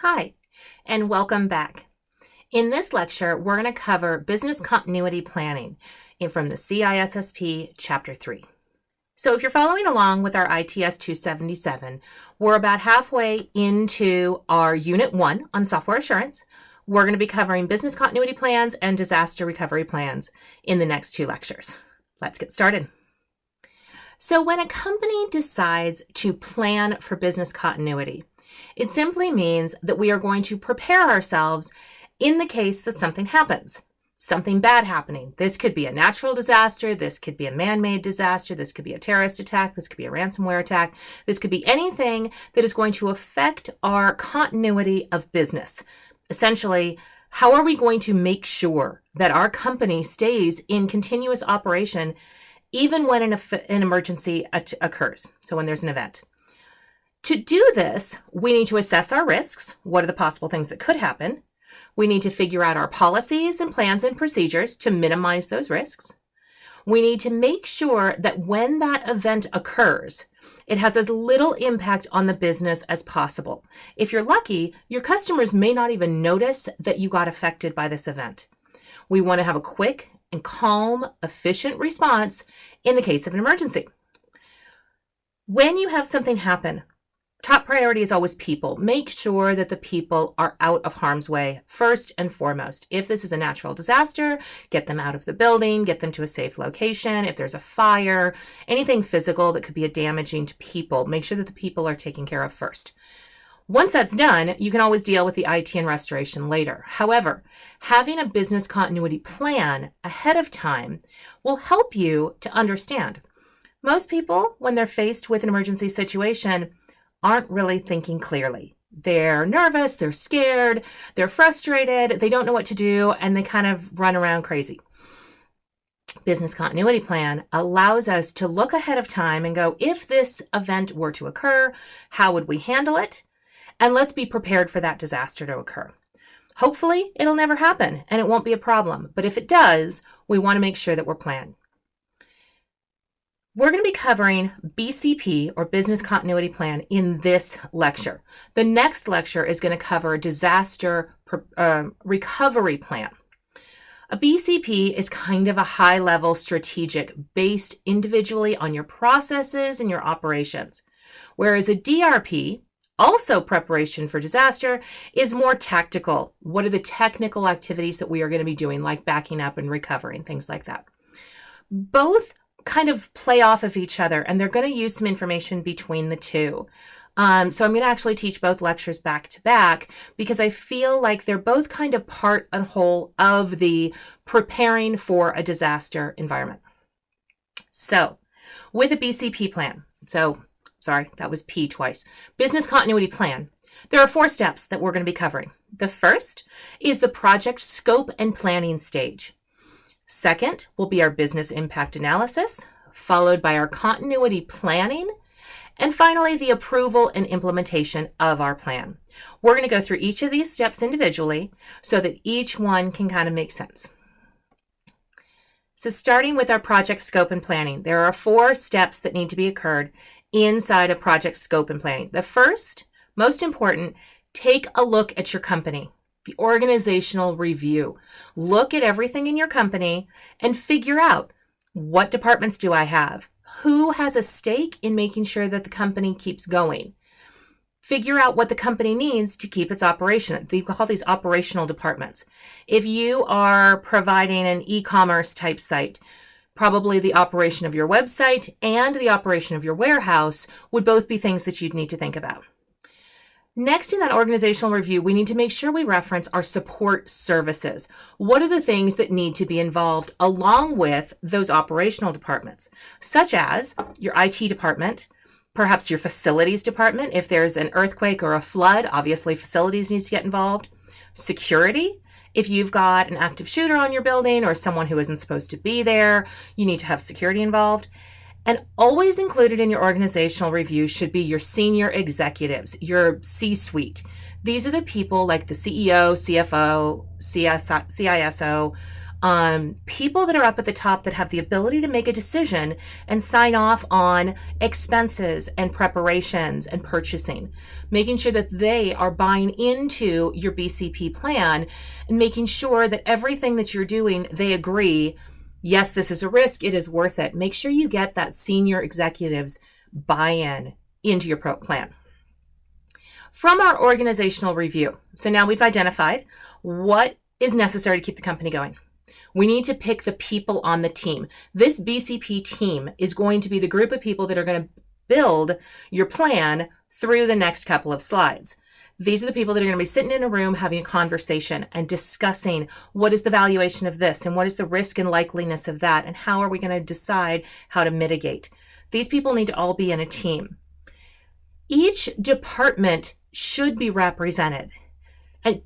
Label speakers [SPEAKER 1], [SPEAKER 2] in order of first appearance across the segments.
[SPEAKER 1] Hi, and welcome back. In this lecture, we're going to cover business continuity planning from the CISSP Chapter 3. So if you're following along with our ITS 277, we're about halfway into our Unit 1 on software assurance. We're going to be covering business continuity plans and disaster recovery plans in the next two lectures. Let's get started. So when a company decides to plan for business continuity, it simply means that we are going to prepare ourselves in the case that something happens, something bad happening. This could be a natural disaster. This could be a man-made disaster. This could be a terrorist attack. This could be a ransomware attack. This could be anything that is going to affect our continuity of business. Essentially, how are we going to make sure that our company stays in continuous operation even when an emergency occurs, so when there's an event? To do this, we need to assess our risks. What are the possible things that could happen? We need to figure out our policies and plans and procedures to minimize those risks. We need to make sure that when that event occurs, it has as little impact on the business as possible. If you're lucky, your customers may not even notice that you got affected by this event. We want to have a quick and calm, efficient response in the case of an emergency. When you have something happen, top priority is always people. Make sure that the people are out of harm's way first and foremost. If this is a natural disaster, get them out of the building, get them to a safe location. If there's a fire, anything physical that could be damaging to people, make sure that the people are taken care of first. Once that's done, you can always deal with the IT and restoration later. However, having a business continuity plan ahead of time will help you to understand. Most people, when they're faced with an emergency situation, aren't really thinking clearly. They're nervous, they're scared, they're frustrated, they don't know what to do, and they kind of run around crazy. Business continuity plan allows us to look ahead of time and go, if this event were to occur, how would we handle it? And let's be prepared for that disaster to occur. Hopefully, it'll never happen and it won't be a problem. But if it does, we want to make sure that we're planned. We're going to be covering BCP, or Business Continuity Plan, in this lecture. The next lecture is going to cover Disaster Recovery Plan. A BCP is kind of a high-level strategic based individually on your processes and your operations, whereas a DRP, also preparation for disaster, is more tactical. What are the technical activities that we are going to be doing, like backing up and recovering, things like that? Both kind of play off of each other, and they're going to use some information between the two. So I'm going to actually teach both lectures back to back because I feel like they're both kind of part and whole of the preparing for a disaster environment. So with a BCP plan, sorry, that was P twice. Business continuity plan. There are 4 steps that we're going to be covering. The first is the project scope and planning stage. Second will be our business impact analysis, followed by our continuity planning, and finally the approval and implementation of our plan. We're going to go through each of these steps individually so that each one can kind of make sense. So starting with our project scope and planning, there are 4 steps that need to be occurred inside of project scope and planning. The first, most important, take a look at your company. The organizational review. Look at everything in your company and figure out, what departments do I have? Who has a stake in making sure that the company keeps going? Figure out what the company needs to keep its operation. They call these operational departments. If you are providing an e-commerce type site, probably the operation of your website and the operation of your warehouse would both be things that you'd need to think about. Next, in that organizational review, we need to make sure we reference our support services. What are the things that need to be involved along with those operational departments, such as your IT department, perhaps your facilities department. If there's an earthquake or a flood, obviously facilities needs to get involved. Security. If you've got an active shooter on your building or someone who isn't supposed to be there, you need to have security involved. And always included in your organizational review should be your senior executives, your C-suite. These are the people like the CEO, CFO, CISO, People that are up at the top that have the ability to make a decision and sign off on expenses and preparations and purchasing, making sure that they are buying into your BCP plan and making sure that everything that you're doing, they agree, yes, this is a risk, it is worth it. Make sure you get that senior executives buy-in into your plan. From our organizational review, so now we've identified what is necessary to keep the company going. We need to pick the people on the team. This BCP team is going to be the group of people that are going to build your plan through the next couple of slides. These are the people that are going to be sitting in a room having a conversation and discussing what is the valuation of this and what is the risk and likeliness of that and how are we going to decide how to mitigate. These people need to all be in a team. Each department should be represented.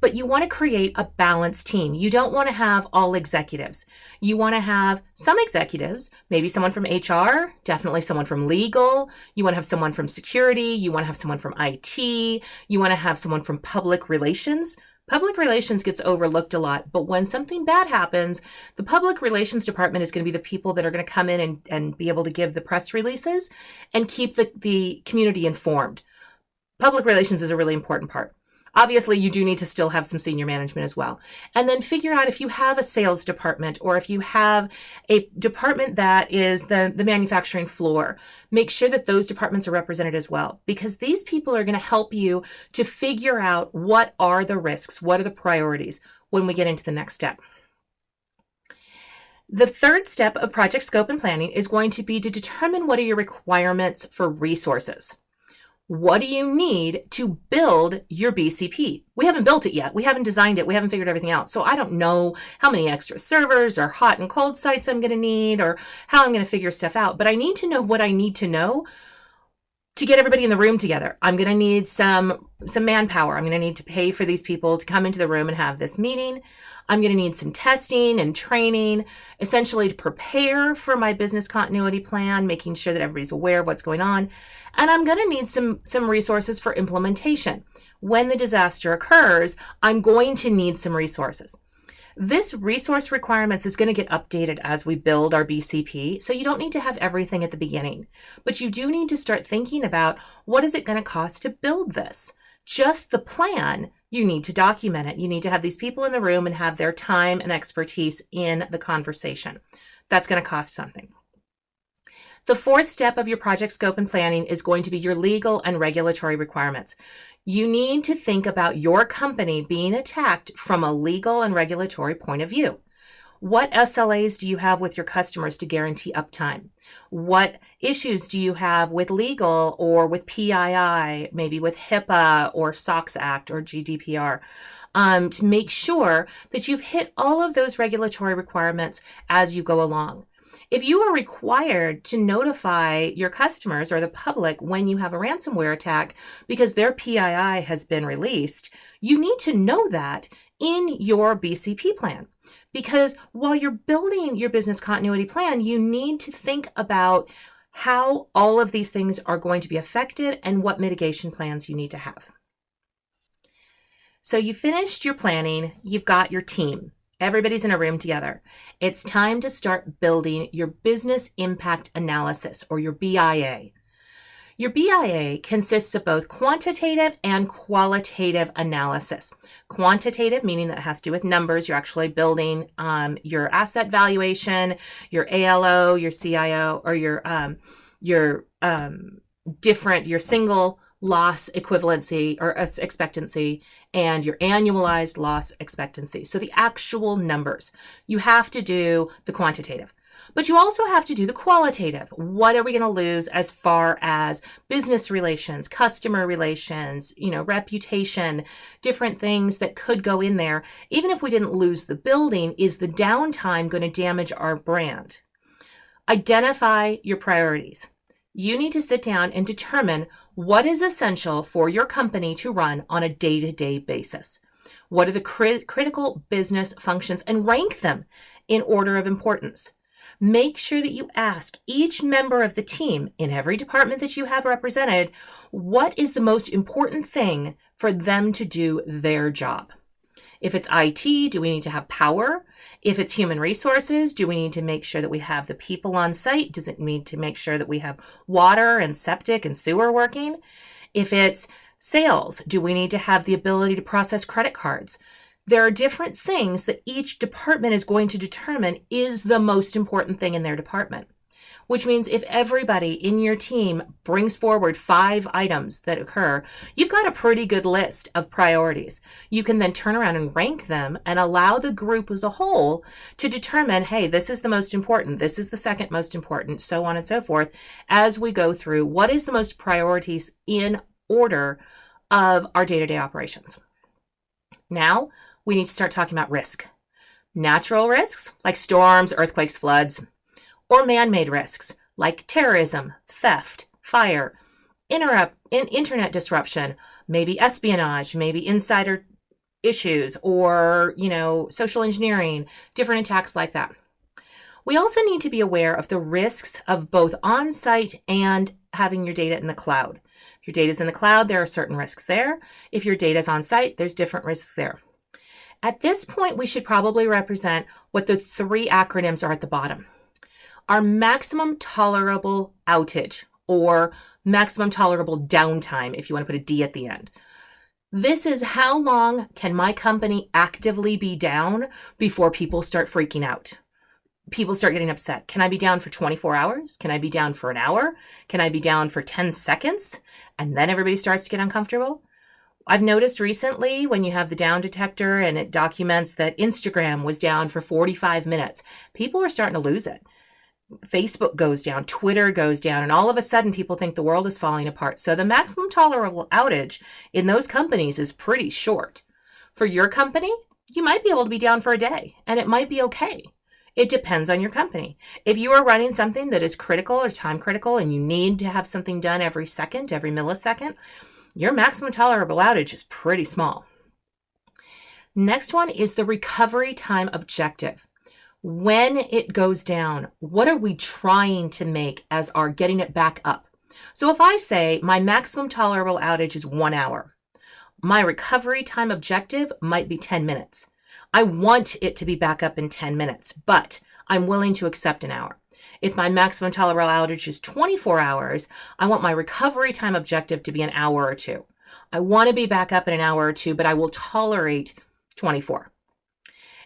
[SPEAKER 1] But you want to create a balanced team. You don't want to have all executives. You want to have some executives, maybe someone from HR, definitely someone from legal. You want to have someone from security. You want to have someone from IT. You want to have someone from public relations. Public relations gets overlooked a lot, but when something bad happens, the public relations department is going to be the people that are going to come in and be able to give the press releases and keep the community informed. Public relations is a really important part. Obviously, you do need to still have some senior management as well. And then figure out if you have a sales department or if you have a department that is the manufacturing floor, make sure that those departments are represented as well, because these people are going to help you to figure out what are the risks, what are the priorities when we get into the next step. The third step of project scope and planning is going to be to determine what are your requirements for resources. What do you need to build your BCP? We haven't built it yet. We haven't designed it. We haven't figured everything out. So I don't know how many extra servers or hot and cold sites I'm going to need or how I'm going to figure stuff out. But I need to know what I need to know to get everybody in the room together. I'm going to need some manpower. I'm going to need to pay for these people to come into the room and have this meeting. I'm going to need some testing and training, essentially to prepare for my business continuity plan, making sure that everybody's aware of what's going on. And I'm going to need some resources for implementation. When the disaster occurs, I'm going to need some resources. This resource requirements is going to get updated as we build our BCP, so you don't need to have everything at the beginning, but you do need to start thinking about what is it going to cost to build this. Just the plan, you need to document it. You need to have these people in the room and have their time and expertise in the conversation. That's going to cost something. The fourth step of your project scope and planning is going to be your legal and regulatory requirements. You need to think about your company being attacked from a legal and regulatory point of view. What SLAs do you have with your customers to guarantee uptime? What issues do you have with legal or with PII, maybe with HIPAA or SOX Act or GDPR, to make sure that you've hit all of those regulatory requirements as you go along? If you are required to notify your customers or the public when you have a ransomware attack because their PII has been released, you need to know that in your BCP plan. Because while you're building your business continuity plan, you need to think about how all of these things are going to be affected and what mitigation plans you need to have. So you finished your planning, you've got your team. Everybody's in a room together. It's time to start building your business impact analysis, or your BIA. Your BIA consists of both quantitative and qualitative analysis. Quantitative, meaning that it has to do with numbers. You're actually building your asset valuation, your ALO, your CIO, or your single loss equivalency or expectancy, and your annualized loss expectancy. So the actual numbers. You have to do the quantitative, but you also have to do the qualitative. What are we going to lose as far as business relations, customer relations, reputation, different things that could go in there. Even if we didn't lose the building, is the downtime going to damage our brand? Identify your priorities. You need to sit down and determine what is essential for your company to run on a day-to-day basis. What are the critical business functions, and rank them in order of importance. Make sure that you ask each member of the team in every department that you have represented, what is the most important thing for them to do their job? If it's IT, do we need to have power? If it's human resources, do we need to make sure that we have the people on site? Does it need to make sure that we have water and septic and sewer working? If it's sales, do we need to have the ability to process credit cards? There are different things that each department is going to determine is the most important thing in their department. Which means if everybody in your team brings forward 5 items that occur, you've got a pretty good list of priorities. You can then turn around and rank them and allow the group as a whole to determine, hey, this is the most important, this is the second most important, so on and so forth, as we go through what is the most priorities in order of our day-to-day operations. Now, we need to start talking about risk. Natural risks, like storms, earthquakes, floods, or man-made risks like terrorism, theft, fire, internet disruption, maybe espionage, maybe insider issues, or, social engineering, different attacks like that. We also need to be aware of the risks of both on-site and having your data in the cloud. If your data is in the cloud, there are certain risks there. If your data is on-site, there's different risks there. At this point, we should probably represent what the 3 acronyms are at the bottom. Our maximum tolerable outage, or maximum tolerable downtime, if you want to put a D at the end. This is how long can my company actively be down before people start freaking out? People start getting upset. Can I be down for 24 hours? Can I be down for an hour? Can I be down for 10 seconds? And then everybody starts to get uncomfortable. I've noticed recently when you have the down detector and it documents that Instagram was down for 45 minutes, people are starting to lose it. Facebook goes down, Twitter goes down, and all of a sudden people think the world is falling apart. So the maximum tolerable outage in those companies is pretty short. For your company, you might be able to be down for a day, and it might be okay. It depends on your company. If you are running something that is critical or time critical and you need to have something done every second, every millisecond, your maximum tolerable outage is pretty small. Next one is the recovery time objective. When it goes down, what are we trying to make as our getting it back up? So if I say my maximum tolerable outage is 1 hour, my recovery time objective might be 10 minutes. I want it to be back up in 10 minutes, but I'm willing to accept an hour. If my maximum tolerable outage is 24 hours, I want my recovery time objective to be an hour or 2. I want to be back up in an hour or 2, but I will tolerate 24.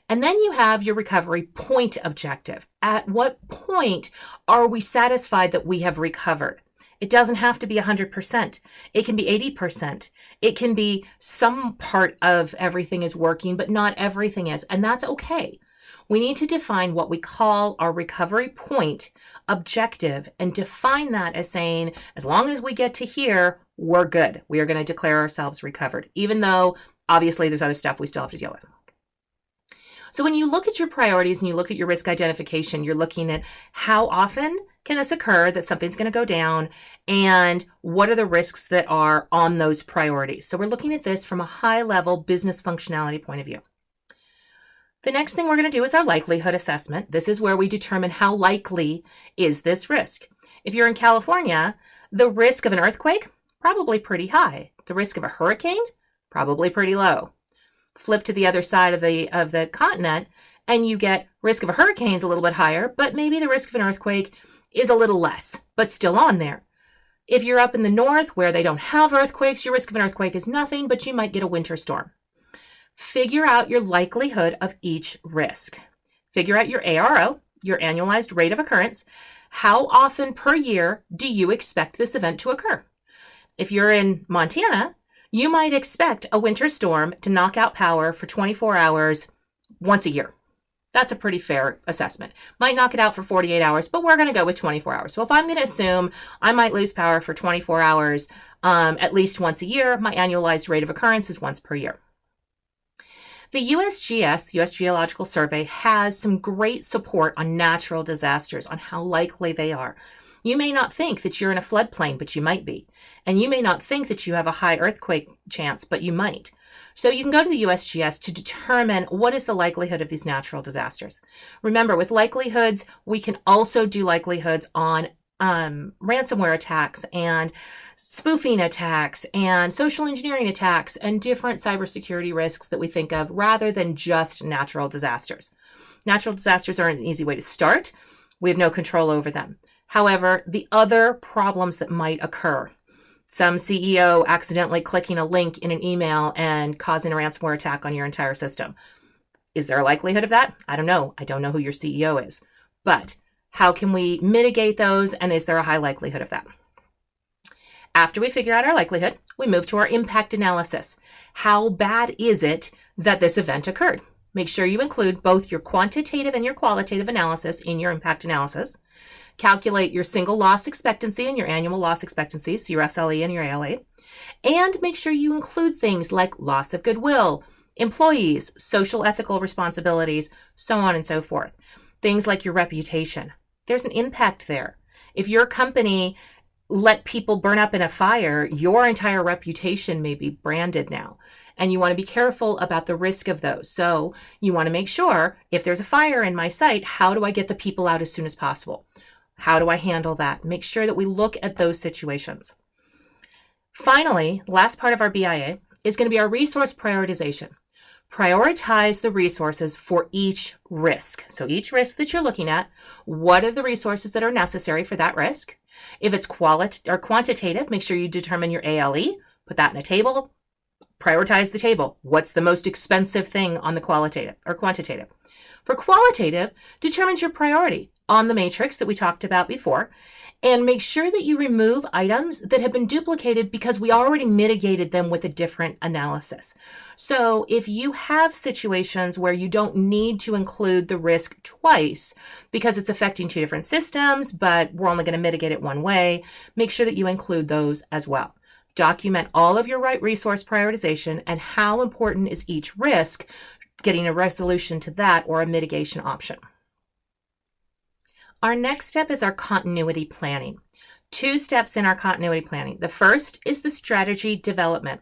[SPEAKER 1] And then you have your recovery point objective. At what point are we satisfied that we have recovered? It doesn't have to be 100%. It can be 80%. It can be some part of everything is working, but not everything is. And that's okay. We need to define what we call our recovery point objective and define that as saying, as long as we get to here, we're good. We are going to declare ourselves recovered, even though obviously there's other stuff we still have to deal with. So when you look at your priorities and you look at your risk identification, you're looking at how often can this occur that something's going to go down and what are the risks that are on those priorities. So we're looking at this from a high-level business functionality point of view. The next thing we're going to do is our likelihood assessment. This is where we determine how likely is this risk. If you're in California, the risk of an earthquake, probably pretty high. The risk of a hurricane, probably pretty low. Flip to the other side of the continent and you get risk of a hurricane is a little bit higher, but maybe the risk of an earthquake is a little less, but still on there. If you're up in the north where they don't have earthquakes, your risk of an earthquake is nothing, but you might get a winter storm. Figure out your likelihood of each risk. Figure out your ARO, your annualized rate of occurrence. How often per year do you expect this event to occur? If you're in Montana, you might expect a winter storm to knock out power for 24 hours once a year. That's a pretty fair assessment. Might knock it out for 48 hours, but we're going to go with 24 hours. So if I'm going to assume I might lose power for 24 hours at least once a year, my annualized rate of occurrence is once per year. The USGS, the US Geological Survey, has some great support on natural disasters, on how likely they are. You may not think that you're in a floodplain, but you might be. And you may not think that you have a high earthquake chance, but you might. So you can go to the USGS to determine what is the likelihood of these natural disasters. Remember, with likelihoods, we can also do likelihoods on ransomware attacks and spoofing attacks and social engineering attacks and different cybersecurity risks that we think of rather than just natural disasters. Natural disasters are an easy way to start. We have no control over them. However, the other problems that might occur, some CEO accidentally clicking a link in an email and causing a ransomware attack on your entire system. Is there a likelihood of that? I don't know. I don't know who your CEO is. But how can we mitigate those, and is there a high likelihood of that? After we figure out our likelihood, we move to our impact analysis. How bad is it that this event occurred? Make sure you include both your quantitative and your qualitative analysis in your impact analysis. Calculate your single loss expectancy and your annual loss expectancy, so your SLE and your ALA. And make sure you include things like loss of goodwill, employees, social ethical responsibilities, so on and so forth. Things like your reputation. There's an impact there. If your company let people burn up in a fire, your entire reputation may be branded now. And you want to be careful about the risk of those. So you want to make sure if there's a fire in my site, how do I get the people out as soon as possible? How do I handle that? Make sure that we look at those situations. Finally, last part of our BIA is going to be our resource prioritization. Prioritize the resources for each risk. So each risk that you're looking at, what are the resources that are necessary for that risk? If it's quantitative, make sure you determine your ALE, put that in a table, prioritize the table. What's the most expensive thing on the qualitative or quantitative? For qualitative, determine your priority on the matrix that we talked about before, and make sure that you remove items that have been duplicated because we already mitigated them with a different analysis. So if you have situations where you don't need to include the risk twice because it's affecting two different systems, but we're only going to mitigate it one way, make sure that you include those as well. Document all of your resource prioritization and how important is each risk, getting a resolution to that or a mitigation option. Our next step is our continuity planning. 2 steps in our continuity planning. The first is the strategy development.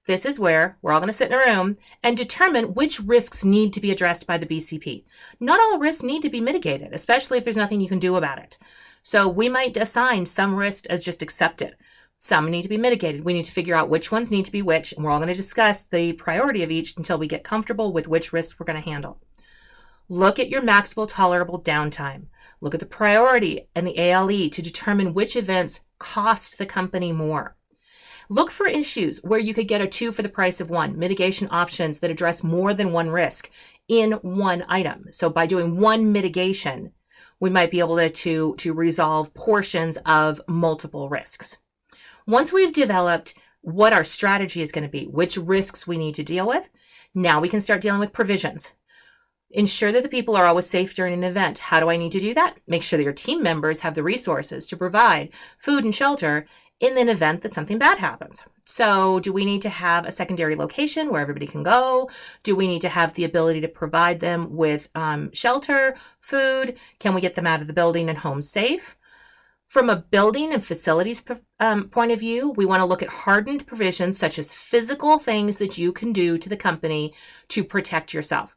[SPEAKER 1] This is where we're all going to sit in a room and determine which risks need to be addressed by the BCP. Not all risks need to be mitigated, especially if there's nothing you can do about it. So we might assign some risks as just accepted. Some need to be mitigated. We need to figure out which ones need to be which, and we're all going to discuss the priority of each until we get comfortable with which risks we're going to handle. Look at your maximal tolerable downtime. Look at the priority and the ALE to determine which events cost the company more. Look for issues where you could get a 2 for the price of 1, mitigation options that address more than one risk in one item. So by doing one mitigation, we might be able to resolve portions of multiple risks. Once we've developed what our strategy is going to be, which risks we need to deal with, now we can start dealing with provisions. Ensure that the people are always safe during an event. How do I need to do that? Make sure that your team members have the resources to provide food and shelter in an event that something bad happens. So do we need to have a secondary location where everybody can go? Do we need to have the ability to provide them with shelter, food? Can we get them out of the building and home safe? From a building and facilities point of view, we want to look at hardened provisions such as physical things that you can do to the company to protect yourself.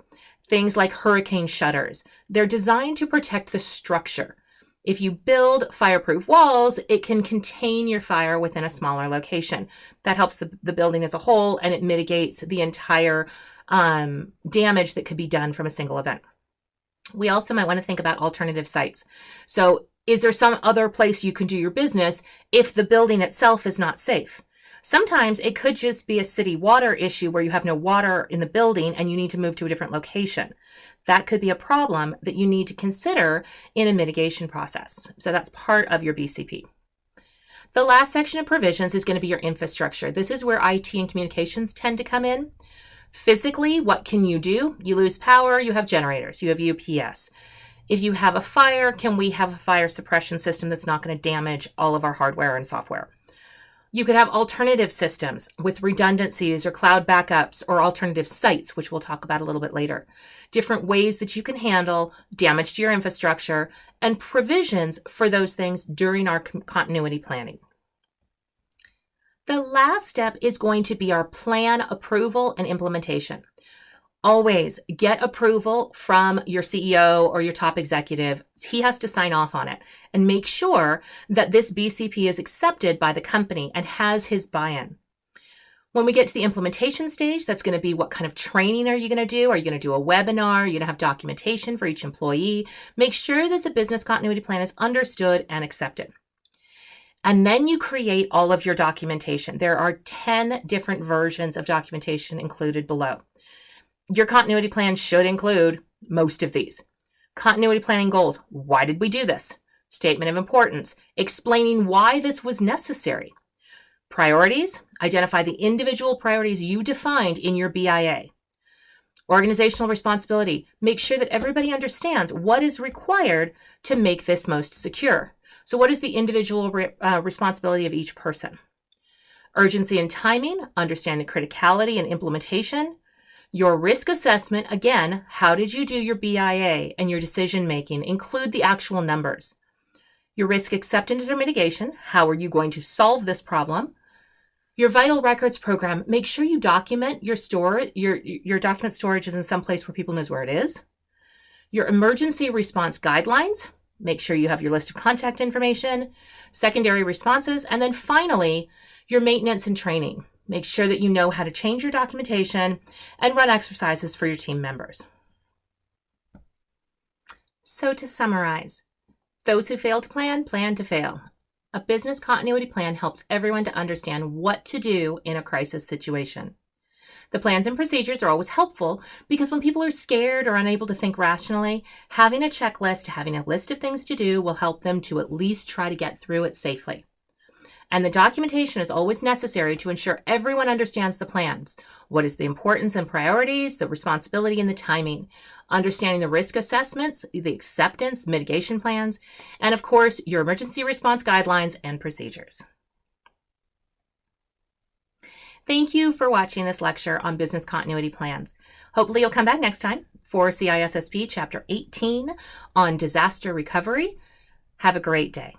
[SPEAKER 1] Things like hurricane shutters. They're designed to protect the structure. If you build fireproof walls, it can contain your fire within a smaller location. That helps the building as a whole, and it mitigates the entire damage that could be done from a single event. We also might want to think about alternative sites. So is there some other place you can do your business if the building itself is not safe? Sometimes it could just be a city water issue where you have no water in the building and you need to move to a different location. That could be a problem that you need to consider in a mitigation process. So that's part of your BCP. The last section of provisions is going to be your infrastructure. This is where IT and communications tend to come in. Physically, what can you do? You lose power, you have generators, you have UPS. If you have a fire, can we have a fire suppression system that's not going to damage all of our hardware and software? You could have alternative systems with redundancies or cloud backups or alternative sites, which we'll talk about a little bit later. Different ways that you can handle damage to your infrastructure and provisions for those things during our continuity planning. The last step is going to be our plan approval and implementation. Always get approval from your CEO or your top executive. He has to sign off on it, and make sure that this BCP is accepted by the company and has his buy-in. When we get to the implementation stage, that's going to be what kind of training are you going to do? Are you going to do a webinar? Are you going to have documentation for each employee? Make sure that the business continuity plan is understood and accepted. And then you create all of your documentation. There are 10 different versions of documentation included below. Your continuity plan should include most of these. Continuity planning goals. Why did we do this? Statement of importance, explaining why this was necessary. Priorities. Identify the individual priorities you defined in your BIA. Organizational responsibility. Make sure that everybody understands what is required to make this most secure. So what is the individual responsibility of each person? Urgency and timing. Understand the criticality and implementation. Your risk assessment, again, how did you do your BIA and your decision making? Include the actual numbers. Your risk acceptance or mitigation, how are you going to solve this problem? Your vital records program, make sure you document your document storage is in some place where people knows where it is. Your emergency response guidelines, make sure you have your list of contact information, secondary responses, and then finally, your maintenance and training. Make sure that you know how to change your documentation and run exercises for your team members. So to summarize, those who fail to plan to fail. A business continuity plan helps everyone to understand what to do in a crisis situation. The plans and procedures are always helpful because when people are scared or unable to think rationally, having a checklist, having a list of things to do will help them to at least try to get through it safely. And the documentation is always necessary to ensure everyone understands the plans. What is the importance and priorities, the responsibility and the timing, understanding the risk assessments, the acceptance, mitigation plans, and of course, your emergency response guidelines and procedures. Thank you for watching this lecture on business continuity plans. Hopefully you'll come back next time for CISSP Chapter 18 on disaster recovery. Have a great day.